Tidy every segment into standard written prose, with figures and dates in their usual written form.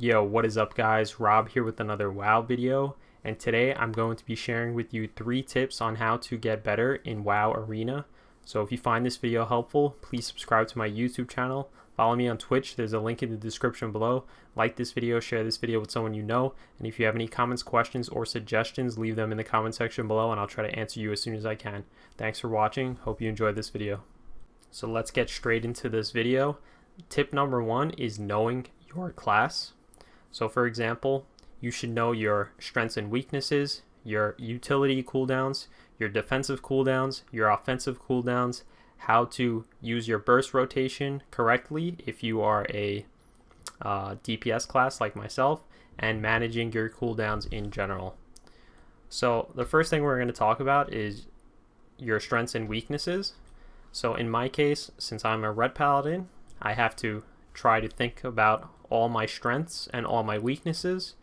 Yo, what is up guys? Rob here with another WoW video, and today I'm going to be sharing with you 3 tips on how to get better in WoW Arena. So if you find this video helpful, please subscribe to my YouTube channel, follow me on Twitch, there's a link in the description below, like this video, share this video with someone you know, and if you have any comments, questions, or suggestions, leave them in the comment section below and I'll try to answer you as soon as I can. Thanks for watching, hope you enjoyed this video. So let's get straight into this video. Tip number 1 is knowing your class. So for example, you should know your strengths and weaknesses, your utility cooldowns, your defensive cooldowns, your offensive cooldowns, how to use your burst rotation correctly if you are a DPS class like myself, and managing your cooldowns in general. So the first thing we're going to talk about is your strengths and weaknesses. So in my case, since I'm a red paladin, I have to try to think about all my strengths and all my weaknesses.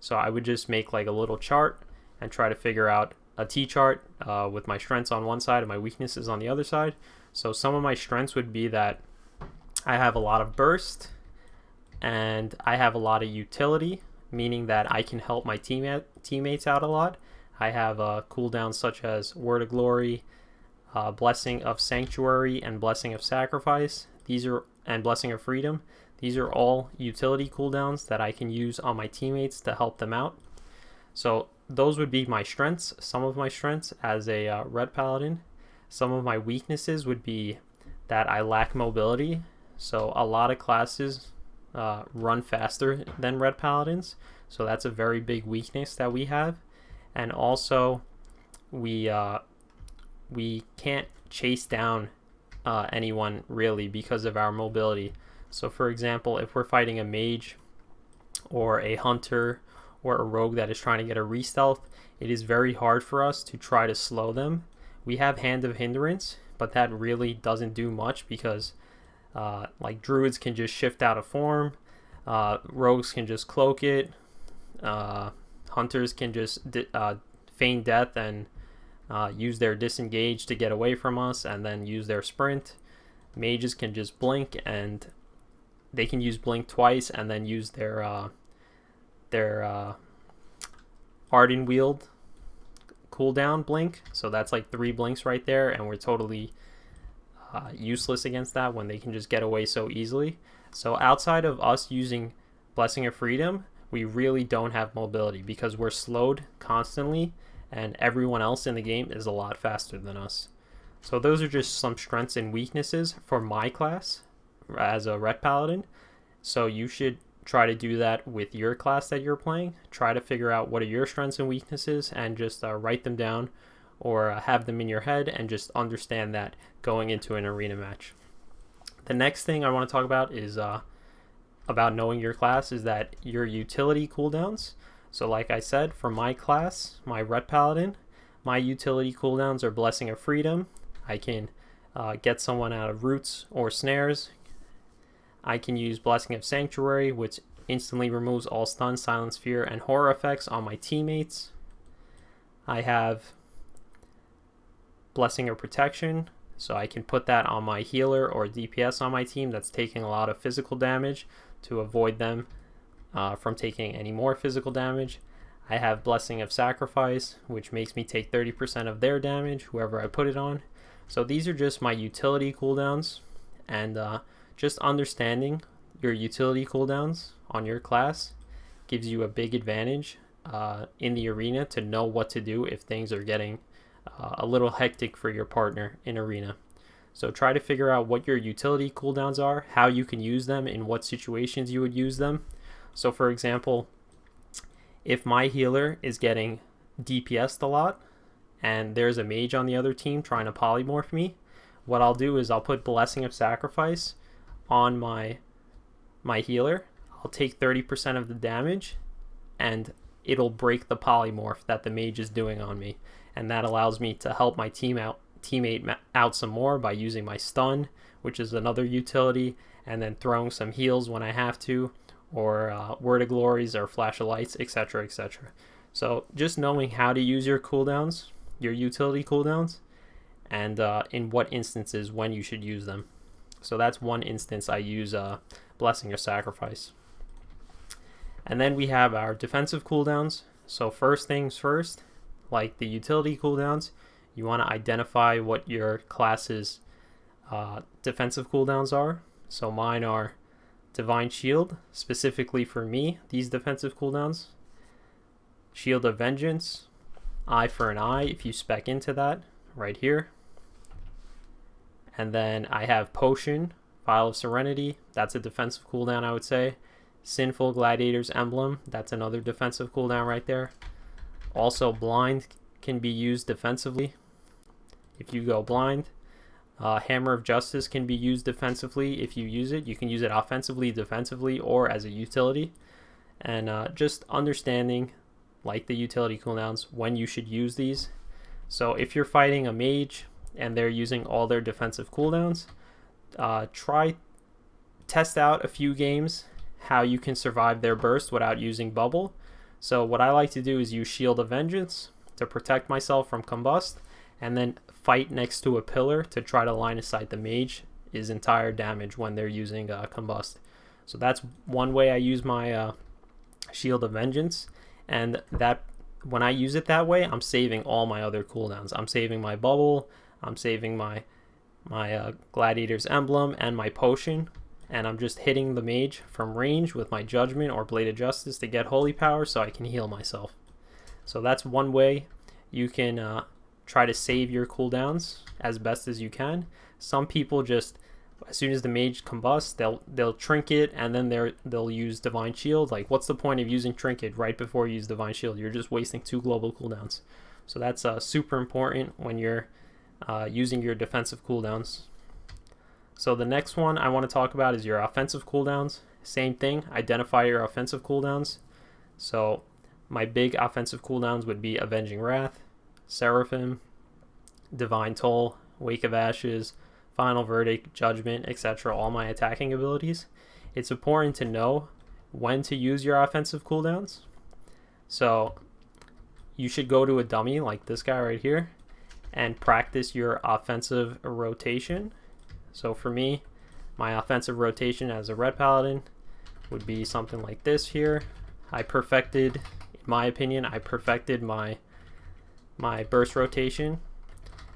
So I would just make like a little chart and try to figure out a T-chart with my strengths on one side and my weaknesses on the other side. So some of my strengths would be that I have a lot of burst and I have a lot of utility, meaning that I can help my teammates out a lot. I have cooldowns such as Word of Glory, Blessing of Sanctuary, and Blessing of Sacrifice. And Blessing of Freedom. These are all utility cooldowns that I can use on my teammates to help them out. So those would be my strengths, some of my strengths as a red paladin. Some of my weaknesses would be that I lack mobility. So a lot of classes run faster than red paladins. So that's a very big weakness that we have. And also we can't chase down anyone really because of our mobility. So for example, if we're fighting a mage or a hunter or a rogue that is trying to get a re-stealth, it is very hard for us to try to slow them. We have Hand of Hindrance, but that really doesn't do much because like druids can just shift out of form, rogues can just cloak it, hunters can just feign death and use their disengage to get away from us and then use their sprint. Mages can just blink, and they can use blink twice and then use their Ardent Wield cooldown blink. So that's like 3 blinks right there, and we're totally useless against that when they can just get away so easily. So outside of us using Blessing of Freedom, we really don't have mobility because we're slowed constantly and everyone else in the game is a lot faster than us. So those are just some strengths and weaknesses for my class as a red paladin. So you should try to do that with your class that you're playing. Try to figure out what are your strengths and weaknesses and just write them down or have them in your head and just understand that going into an arena match. The next thing I want to talk about is about knowing your class is that your utility cooldowns. So like I said, for my class, my red paladin, my utility cooldowns are Blessing of Freedom. I can get someone out of roots or snares. I can use Blessing of Sanctuary, which instantly removes all stun, silence, fear, and horror effects on my teammates. I have Blessing of Protection, so I can put that on my healer or DPS on my team that's taking a lot of physical damage to avoid them from taking any more physical damage. I have Blessing of Sacrifice, which makes me take 30% of their damage, whoever I put it on. So these are just my utility cooldowns, and just understanding your utility cooldowns on your class gives you a big advantage in the arena to know what to do if things are getting a little hectic for your partner in arena. So try to figure out what your utility cooldowns are, how you can use them, in what situations you would use them. So for example, if my healer is getting DPS'd a lot and there's a mage on the other team trying to polymorph me, what I'll do is I'll put Blessing of Sacrifice on my healer. I'll take 30% of the damage and it'll break the polymorph that the mage is doing on me, and that allows me to help my teammate out some more by using my stun, which is another utility, and then throwing some heals when I have to, or Word of Glories or Flash of Lights, etc, etc. So just knowing how to use your cooldowns, your utility cooldowns, and in what instances when you should use them. So that's one instance I use Blessing of Sacrifice. And then we have our defensive cooldowns. So first things first, like the utility cooldowns, you want to identify what your class's defensive cooldowns are. So mine are Divine Shield, specifically for me, these defensive cooldowns. Shield of Vengeance, Eye for an Eye if you spec into that, right here. And then I have Potion, Vial of Serenity, that's a defensive cooldown I would say. Sinful Gladiator's Emblem, that's another defensive cooldown right there. Also Blind can be used defensively if you go blind. Hammer of Justice can be used defensively if you use it. You can use it offensively, defensively, or as a utility. And just understanding, like the utility cooldowns, when you should use these. So if you're fighting a mage and they're using all their defensive cooldowns, test out a few games how you can survive their burst without using bubble. So what I like to do is use Shield of Vengeance to protect myself from combust, and then fight next to a pillar to try to line of sight the mage is entire damage when they're using combust. So that's one way I use my Shield of Vengeance, and that when I use it that way, I'm saving all my other cooldowns. I'm saving my bubble, I'm saving my Gladiator's Emblem and my Potion, and I'm just hitting the mage from range with my Judgment or Blade of Justice to get Holy Power so I can heal myself. So that's one way you can try to save your cooldowns as best as you can. Some people just, as soon as the mage combusts, they'll trinket and then they'll use Divine Shield. Like, what's the point of using trinket right before you use Divine Shield? You're just wasting 2 global cooldowns. So that's super important when you're using your defensive cooldowns. So the next one I want to talk about is your offensive cooldowns. Same thing, identify your offensive cooldowns. So my big offensive cooldowns would be Avenging Wrath, Seraphim, Divine Toll, Wake of Ashes, Final Verdict, Judgment, etc. All my attacking abilities. It's important to know when to use your offensive cooldowns. So you should go to a dummy like this guy right here and practice your offensive rotation. So for me, my offensive rotation as a Red Paladin would be something like this here. In my opinion, I perfected my burst rotation,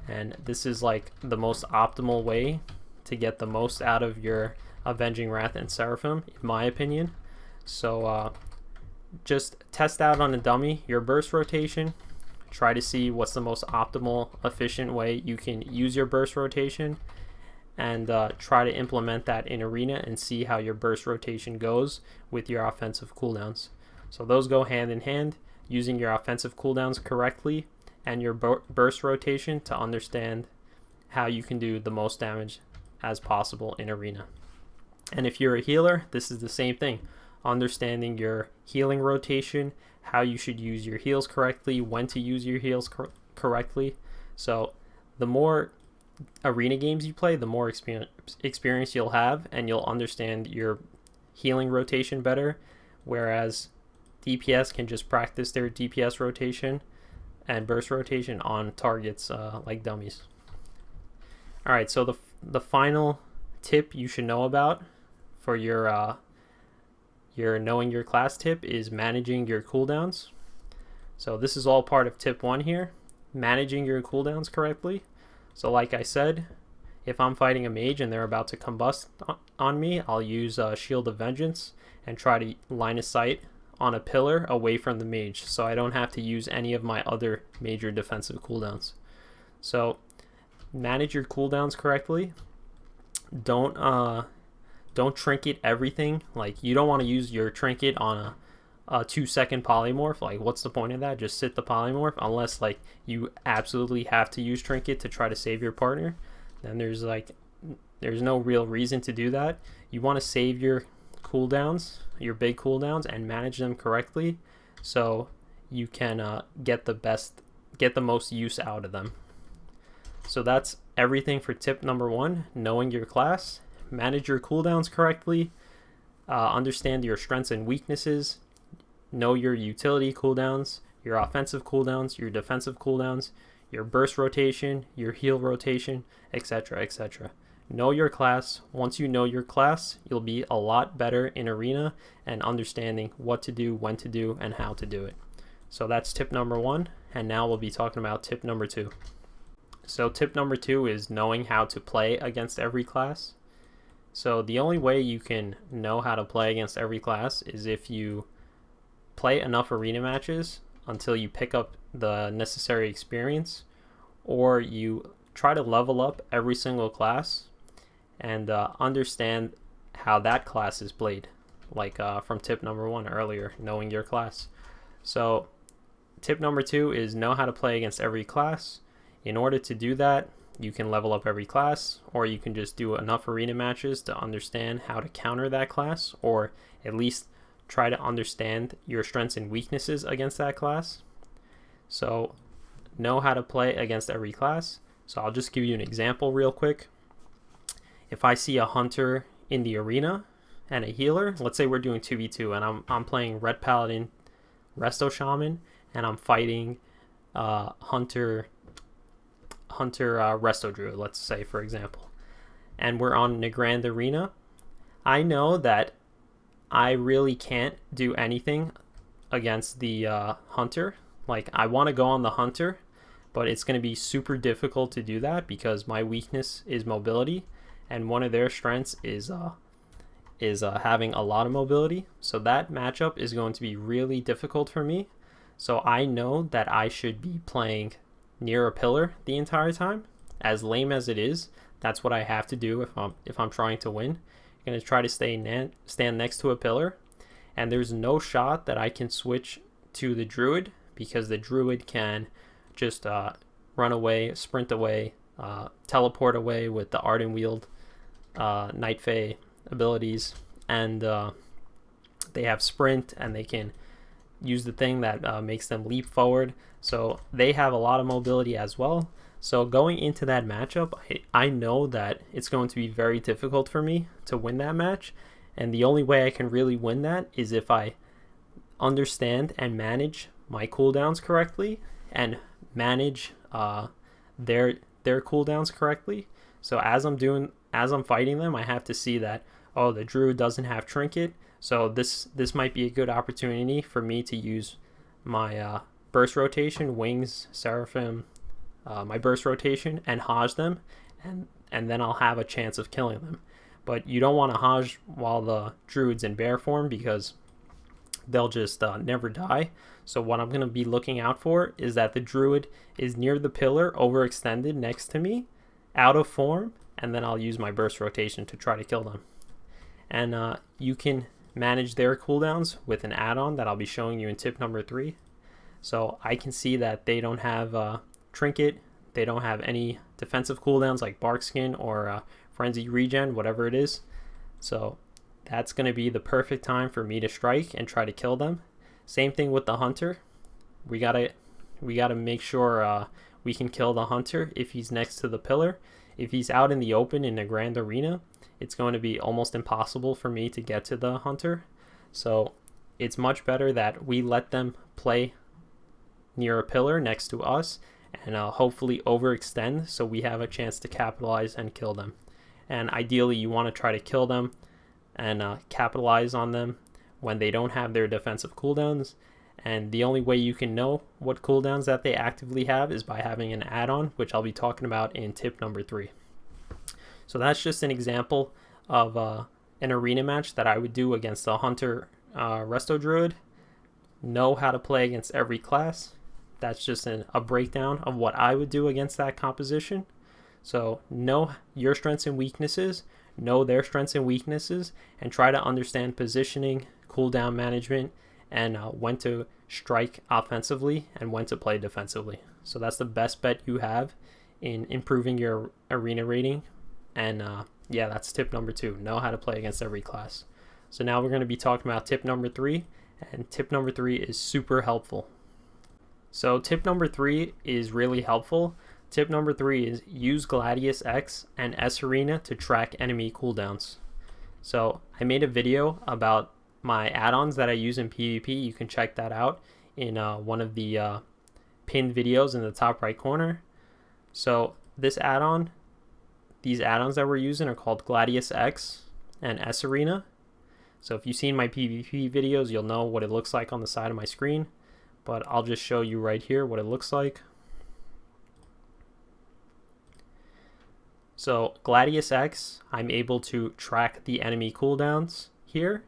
and this is like the most optimal way to get the most out of your Avenging Wrath and Seraphim, in my opinion. So just test out on a dummy your burst rotation, try to see what's the most optimal, efficient way you can use your burst rotation, and try to implement that in Arena and see how your burst rotation goes with your offensive cooldowns. So those go hand in hand, using your offensive cooldowns correctly and your burst rotation to understand how you can do the most damage as possible in Arena. And if you're a healer, this is the same thing. Understanding your healing rotation, how you should use your heals correctly, when to use your heals correctly. So the more Arena games you play, the more experience you'll have, and you'll understand your healing rotation better, whereas DPS can just practice their DPS rotation and burst rotation on targets like dummies. Alright, so the final tip you should know about for your knowing your class tip is managing your cooldowns. So this is all part of tip 1 here, managing your cooldowns correctly. So like I said, if I'm fighting a mage and they're about to combust on me, I'll use Shield of Vengeance and try to line of sight on a pillar away from the mage, so I don't have to use any of my other major defensive cooldowns. So manage your cooldowns correctly. Don't trinket everything. Like, you don't want to use your trinket on a 2-second polymorph. Like, what's the point of that? Just sit the polymorph, unless like you absolutely have to use trinket to try to save your partner. Then there's no real reason to do that. You want to save your cooldowns, your big cooldowns, and manage them correctly so you can get the most use out of them. So that's everything for tip number 1, knowing your class. Manage your cooldowns correctly, understand your strengths and weaknesses, know your utility cooldowns, your offensive cooldowns, your defensive cooldowns, your burst rotation, your heal rotation, etc., etc. know your class. Once you know your class, you'll be a lot better in arena and understanding what to do, when to do, and how to do it. So that's tip number 1, and now we'll be talking about tip number 2. So tip number 2 is knowing how to play against every class. So the only way you can know how to play against every class is if you play enough arena matches until you pick up the necessary experience, or you try to level up every single class and understand how that class is played, like from tip number 1 earlier, knowing your class. So tip number 2 is know how to play against every class. In order to do that, you can level up every class, or you can just do enough arena matches to understand how to counter that class, or at least try to understand your strengths and weaknesses against that class. So know how to play against every class. So I'll just give you an example real quick. If I see a hunter in the arena and a healer, let's say we're doing 2v2 and I'm playing Red Paladin, Resto Shaman, and I'm fighting Hunter Resto Druid, let's say, for example, and we're on a grand arena, I know that I really can't do anything against the hunter. Like, I want to go on the hunter, but it's going to be super difficult to do that because my weakness is mobility, and one of their strengths is having a lot of mobility. So that matchup is going to be really difficult for me. So I know that I should be playing near a pillar the entire time. As lame as it is, that's what I have to do if I'm trying to win. I'm going to try to stand next to a pillar, and there's no shot that I can switch to the druid, because the druid can just run away, sprint away, teleport away with the Arden Wield, Night Fae abilities, and they have sprint, and they can use the thing that makes them leap forward. So they have a lot of mobility as well. So going into that matchup, I know that it's going to be very difficult for me to win that match, and the only way I can really win that is if I understand and manage my cooldowns correctly and manage their cooldowns correctly. So as I'm fighting them, I have to see that, oh, the druid doesn't have trinket, so this might be a good opportunity for me to use my burst rotation, wings, seraphim, my burst rotation, and Hajj them, and then I'll have a chance of killing them. But you don't want to Hajj while the druid's in bear form, because they'll just never die. So what I'm going to be looking out for is that the druid is near the pillar, overextended next to me, out of form, and then I'll use my burst rotation to try to kill them. And you can manage their cooldowns with an add-on that I'll be showing you in tip number 3. So I can see that they don't have trinket, they don't have any defensive cooldowns like bark skin or frenzy regen, whatever it is. So that's going to be the perfect time for me to strike and try to kill them. Same thing with the hunter. We gotta make sure we can kill the hunter if he's next to the pillar. If he's out in the open in a grand arena, it's going to be almost impossible for me to get to the hunter. So it's much better that we let them play near a pillar next to us, and hopefully overextend so we have a chance to capitalize and kill them. And ideally you want to try to kill them and capitalize on them when they don't have their defensive cooldowns. And the only way you can know what cooldowns that they actively have is by having an add-on, which I'll be talking about in tip number 3. So that's just an example of an arena match that I would do against the Hunter Resto Druid. Know how to play against every class. That's just a breakdown of what I would do against that composition. So know your strengths and weaknesses, know their strengths and weaknesses, and try to understand positioning, cooldown management, and when to strike offensively and when to play defensively. So that's the best bet you have in improving your arena rating. And yeah, that's tip number 2. Know how to play against every class. So now we're going to be talking about tip number 3, and tip number 3 is super helpful. So tip number 3 is really helpful. Tip number 3 is use GladiusEX and sArena to track enemy cooldowns. So I made a video about my add-ons that I use in PvP. You can check that out in one of the pinned videos in the top right corner. So this add-on these add-ons that we're using are called GladiusEX and sArena. So if you've seen my PvP videos, you'll know what it looks like on the side of my screen, but I'll just show you right here what it looks like. So GladiusEX, I'm able to track the enemy cooldowns here.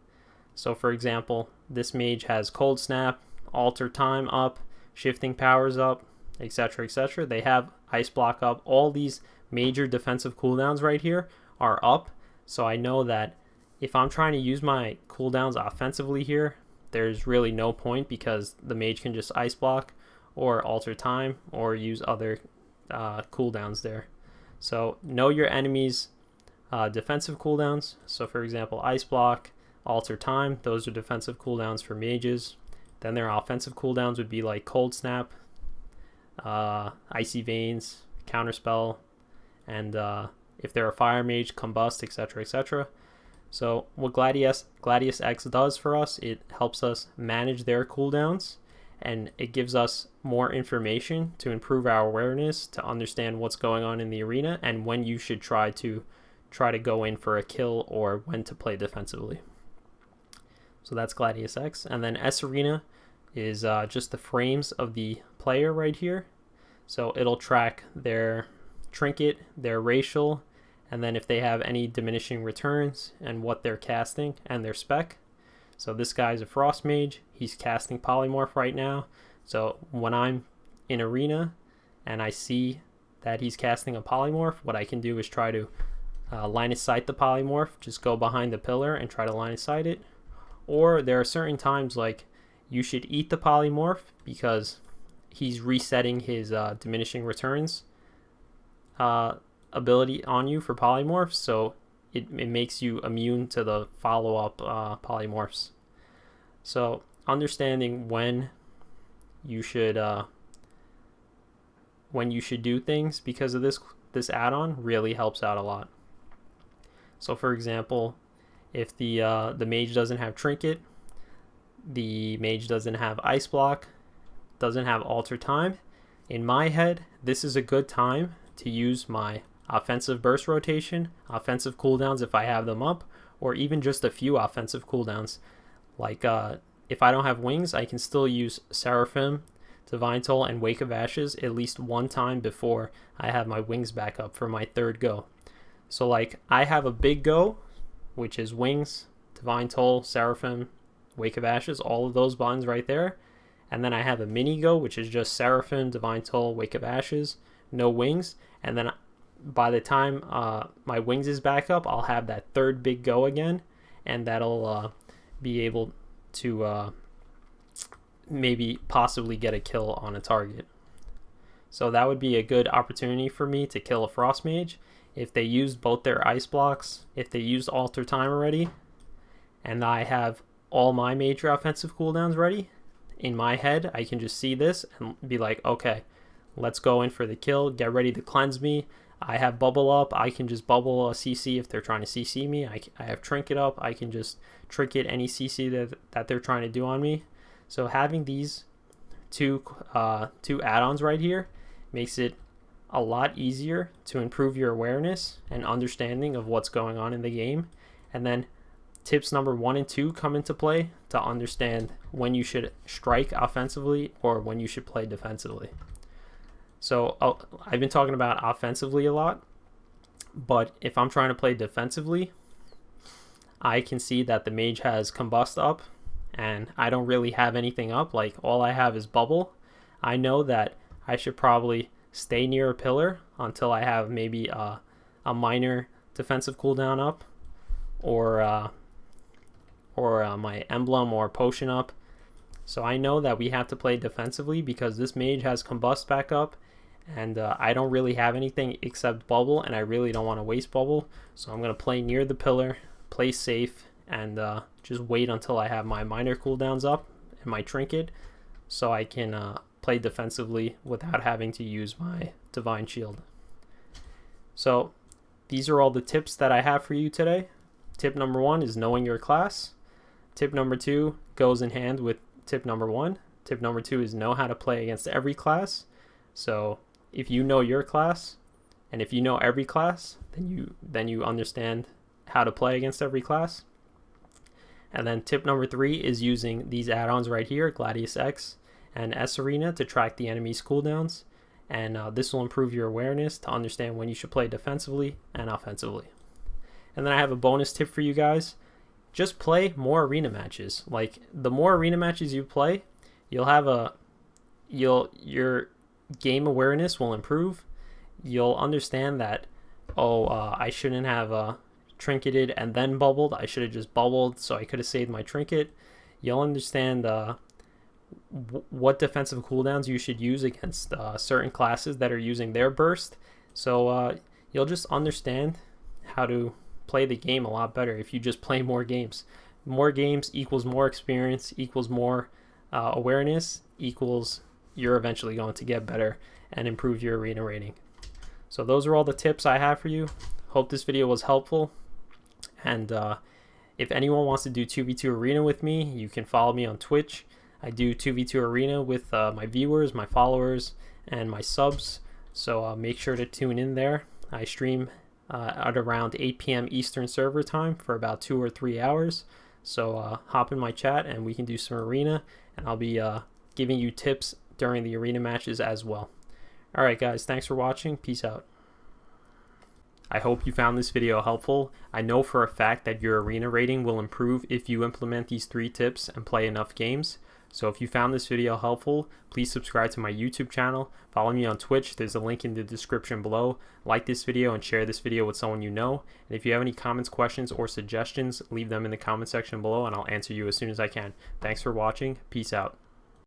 So for example, this mage has Cold Snap, Alter Time up, Shifting Powers up, etc, etc. They have Ice Block up. All these major defensive cooldowns right here are up. So I know that if I'm trying to use my cooldowns offensively here, there's really no point because the mage can just Ice Block or Alter Time or use other cooldowns there. So know your enemy's defensive cooldowns. So for example, Ice Block, Alter Time, those are defensive cooldowns for mages. Then their offensive cooldowns would be like Cold Snap, Icy Veins, Counterspell, and if they're a fire mage, Combust, etc, etc. So what GladiusEX does for us, it helps us manage their cooldowns, and it gives us more information to improve our awareness, to understand what's going on in the arena and when you should try to go in for a kill or when to play defensively. So that's GladiusEX. And then sArena is just the frames of the player right here. So it'll track their trinket, their racial, and then if they have any diminishing returns and what they're casting and their spec. So this guy's a Frost Mage. He's casting Polymorph right now. So when I'm in Arena and I see that he's casting a Polymorph, what I can do is try to line of sight the Polymorph. Just go behind the pillar and try to line of sight it. Or there are certain times like you should eat the Polymorph because he's resetting his diminishing returns ability on you for Polymorphs. So it makes you immune to the follow-up polymorphs. So understanding when you should do things because of this add-on really helps out a lot. So for example, if the mage doesn't have Trinket, the mage doesn't have Ice Block, doesn't have Alter Time, in my head, this is a good time to use my offensive burst rotation, offensive cooldowns if I have them up, or even just a few offensive cooldowns. Like if I don't have wings, I can still use Seraphim, Divine Toll, and Wake of Ashes at least one time before I have my wings back up for my third go. So like I have a big go, which is wings, Divine Toll, Seraphim, Wake of Ashes, all of those buttons right there. And then I have a mini go, which is just Seraphim, Divine Toll, Wake of Ashes, no wings. And then by the time my wings is back up, I'll have that third big go again, and that'll be able to maybe possibly get a kill on a target. So that would be a good opportunity for me to kill a Frost Mage if they used both their ice blocks, if they used Alter Time already, and I have all my major offensive cooldowns ready. In my head, I can just see this and be like, okay, let's go in for the kill, get ready to cleanse me. I have bubble up, I can just bubble a CC if they're trying to CC me. I have trinket up, I can just trinket any CC that they're trying to do on me. So having these two add-ons right here makes it a lot easier to improve your awareness and understanding of what's going on in the game. And then tips number 1 and 2 come into play to understand when you should strike offensively or when you should play defensively. So I've been talking about offensively a lot, but if I'm trying to play defensively, I can see that the mage has Combust up and I don't really have anything up. Like all I have is bubble. I know that I should probably stay near a pillar until I have maybe a minor defensive cooldown up, or my emblem or potion up. So I know that we have to play defensively because this mage has Combust back up, and I don't really have anything except bubble, and I really don't want to waste bubble. So I'm going to play near the pillar, play safe, and just wait until I have my minor cooldowns up and my trinket, so I can play defensively without having to use my Divine Shield. So these are all the tips that I have for you today. Tip number 1 is knowing your class. Tip number 2 goes in hand with tip number 1. Tip number 2 is know how to play against every class. So if you know your class, And if you know every class, then you understand how to play against every class. And then tip number 3 is using these add-ons right here, GladiusEX and sArena, to track the enemy's cooldowns. And this will improve your awareness to understand when you should play defensively and offensively. And then I have a bonus tip for you guys. Just play more arena matches. Like, the more arena matches you play, your game awareness will improve. You'll understand that, I shouldn't have trinketed and then bubbled. I should have just bubbled so I could have saved my trinket. You'll understand what defensive cooldowns you should use against certain classes that are using their burst. So you'll just understand how to play the game a lot better if you just play more games. More games equals more experience, equals more awareness, equals you're eventually going to get better and improve your arena rating. So those are all the tips I have for you. Hope this video was helpful. And if anyone wants to do 2v2 arena with me, you can follow me on Twitch. I do 2v2 arena with my viewers, my followers, and my subs. So make sure to tune in there. I stream at around 8 p.m. Eastern server time for about 2 or 3 hours. So hop in my chat and we can do some arena. And I'll be giving you tips during the arena matches as well. Alright guys, thanks for watching. Peace out. I hope you found this video helpful. I know for a fact that your arena rating will improve if you implement these 3 tips and play enough games. So if you found this video helpful, please subscribe to my YouTube channel. Follow me on Twitch. There's a link in the description below. Like this video and share this video with someone you know. And if you have any comments, questions, or suggestions, leave them in the comment section below and I'll answer you as soon as I can. Thanks for watching. Peace out.